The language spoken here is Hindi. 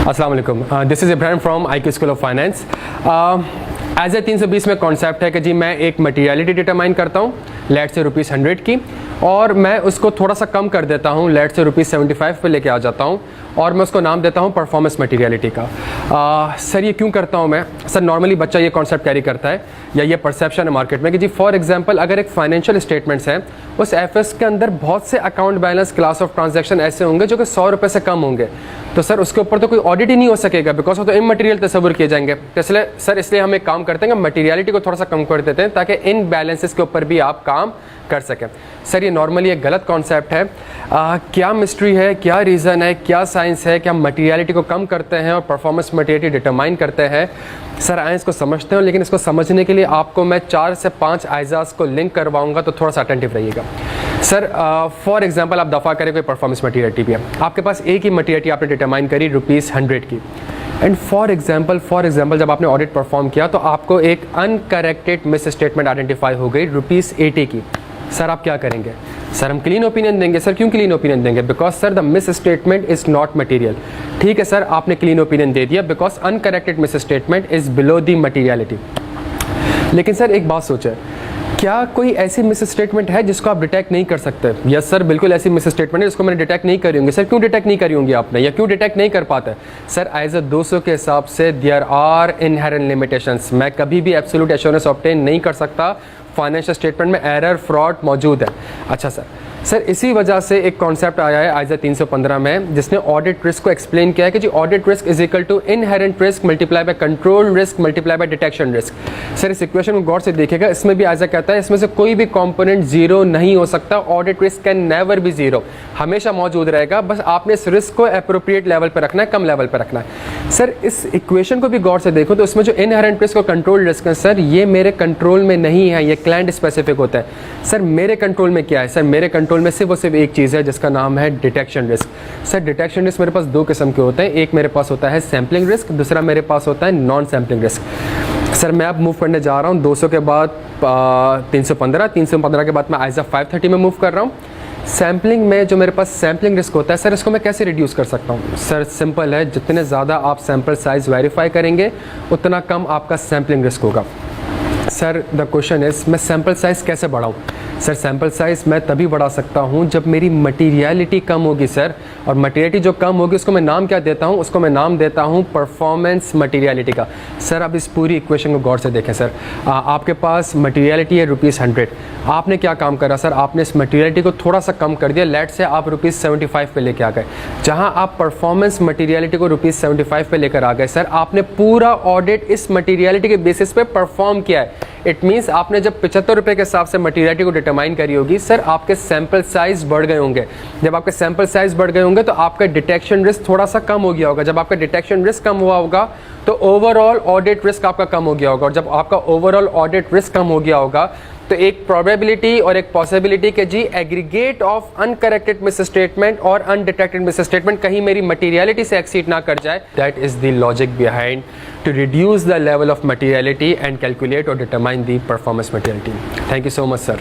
अस्सलाम वालेकुम, this is Ibrahim from IQ school of finance. As a 320 में कॉन्सेप्ट है कि जी मैं एक मटीरियलिटी डिटरमाइन करता हूँ लेट से ₹100 की, और मैं उसको थोड़ा सा कम कर देता हूँ लेट से ₹75 पे लेके आ जाता हूँ, और मैं उसको नाम देता हूँ परफॉर्मेंस मटीरियलिटी का। सर ये क्यों करता हूँ मैं? सर नॉर्मली बच्चा ये कॉन्सेप्ट कैरी करता है या ये परसेप्शन है मार्केट में कि जी फॉर एग्जांपल अगर एक फाइनेंशियल स्टेटमेंट्स है, उस एफएस के अंदर बहुत से account balance, class of transaction ऐसे होंगे जो कि ₹100 से कम होंगे, तो सर उसके ऊपर तो कोई ऑडिट ही नहीं हो सकेगा, बिकॉज वो तो इमटेरियल तस्वुर किए जाएंगे। तो इसलिए हम एक काम करते हैं कि मटीरियलिटी को थोड़ा सा कम कर देते हैं ताकि इन बैलेंसेस के ऊपर भी आप काम कर सकें। सर ये नॉर्मली एक गलत कॉन्सेप्ट है। क्या मिस्ट्री है, क्या रीज़न है, क्या साइंस है कि हम मटीरियलिटी को कम करते हैं और परफॉर्मेंस मटीरियलिटी डिटरमाइन करते हैं? सर आए इसको समझते हो, लेकिन इसको समझने के लिए आपको मैं 4 से 5 आइजाज को लिंक करवाऊंगा, तो थोड़ा सा अटेंटिव रहिएगा। सर फॉर एग्जांपल आप दफ़ा करें कोई परफॉर्मेंस मटीरियलिटी भी है, आपके पास एक ही मटीरियलिटी आपने डिटरमाइन करी ₹100 की, एंड फॉर एग्जांपल जब आपने ऑडिट परफॉर्म किया तो आपको एक अनकरेक्टेड मिस स्टेटमेंट आइडेंटिफाई हो गई ₹80 की। सर आप क्या करेंगे? सर हम क्लीन ओपिनियन देंगे। सर क्यों क्लीन ओपिनियन देंगे? Because sir the miss statement is not material. ठीक है सर, आपने क्लीन ओपिनियन दे दिया because uncorrected miss statement is below the materiality. लेकिन सर एक बात सोचे, क्या कोई ऐसी मिस स्टेटमेंट है जिसको आप डिटेक्ट नहीं कर सकते? यस सर, बिल्कुल ऐसी मिस स्टेटमेंट है जिसको मैंने डिटेक्ट नहीं करी होंगी। सर क्यों डिटेक्ट नहीं करी होंगी आपने, या क्यों डिटेक्ट नहीं कर पाते? सर एज अ 200 के हिसाब से देयर आर इनहेरेंट लिमिटेशंस। मैं कभी भी एब्सोल्यूट एश्योरेंस ऑब्टेन नहीं कर सकता, फाइनेंशियल स्टेटमेंट में एरर, फ्रॉड मौजूद है। अच्छा सर इसी वजह से एक कॉन्सेप्ट आया है ISA 315 में, जिसने ऑडिट रिस्क को एक्सप्लेन किया है कि जी audit risk is equal to inherent risk multiply by control risk multiply by detection risk. Sir इस इक्वेशन को गौर से देखिएगा, इसमें भी ISA कहता है इसमें से कोई भी कंपोनेंट जीरो नहीं हो सकता। Audit risk can never be zero, हमेशा मौजूद रहेगा, बस आपने इस रिस्क को एप्रोप्रिएट लेवल पर रखना है, कम लेवल पर रखना है। सर इस इक्वेशन को भी गौर से देखो तो इसमें जो इनहेरेंट रिस्क और कंट्रोल रिस्क है सर, ये मेरे कंट्रोल में नहीं है, ये क्लाइंट स्पेसिफिक होता है। सर मेरे कंट्रोल में क्या है? सर मेरे कंट्रोल में सिर्फ और सिर्फ एक चीज़ है जिसका नाम है detection risk. Sir detection risk मेरे पास 2 किस्म के होते हैं, एक मेरे पास होता है सैम्पलिंग रिस्क, दूसरा मेरे पास होता है नॉन सैम्पलिंग रिस्क। सर मैं अब मूव करने जा रहा हूँ 200 के बाद 315 के बाद मैं ISA 530 में मूव कर रहा हूँ। सैम्पलिंग में जो मेरे पास सैम्पलिंग रिस्क होता है सर, इसको मैं कैसे रिड्यूस कर सकता हूँ? सर सिंपल है, जितने ज़्यादा आप सैम्पल साइज़ वेरीफाई करेंगे उतना कम आपका सैम्पलिंग रिस्क होगा। सर द क्वेश्चन इज मैं सैम्पल साइज़ कैसे बढ़ाऊँ? सर सैम्पल साइज़ मैं तभी बढ़ा सकता हूँ जब मेरी मटीरियलिटी कम होगी सर, और मटीरियलिटी जो कम होगी उसको मैं नाम क्या देता हूँ? उसको मैं नाम देता हूँ परफॉर्मेंस मटीरियलिटी का। सर अब इस पूरी इक्वेशन को गौर से देखें सर, आपके पास मटीरियलिटी है ₹100, आपने क्या काम करा सर? आपने इस मटीरियलिटी को थोड़ा सा कम कर दिया, लेट से आप ₹75 पे लेके आ गए। जहाँ आप परफॉर्मेंस मटीरियलिटी को ₹75 पे लेकर आ गए सर, आपने पूरा ऑडिट इस मटीरियलिटी के बेसिस पे परफॉर्म किया है। इट मीन्स आपने जब ₹75 के हिसाब से मटीरियलिटी को डिटरमाइन करी होगी सर, आपके सैंपल साइज बढ़ गए होंगे। जब आपके सैंपल साइज बढ़ गए होंगे तो आपका डिटेक्शन रिस्क थोड़ा सा कम हो गया होगा। जब आपका डिटेक्शन रिस्क कम हुआ होगा तो ओवरऑल ऑडिट रिस्क आपका कम हो गया होगा, और जब आपका ओवरऑल ऑडिट रिस्क कम हो गया होगा तो एक प्रोबेबिलिटी और एक पॉसिबिलिटी के जी aggregate of uncorrected misstatement और अनडिटेक्टेड मिस स्टेटमेंट कहीं मेरी मटीरियलिटी से एक्सीड ना कर जाए। That is the logic behind to reduce the level of materiality and calculate और determine the performance materiality. Thank you so much sir.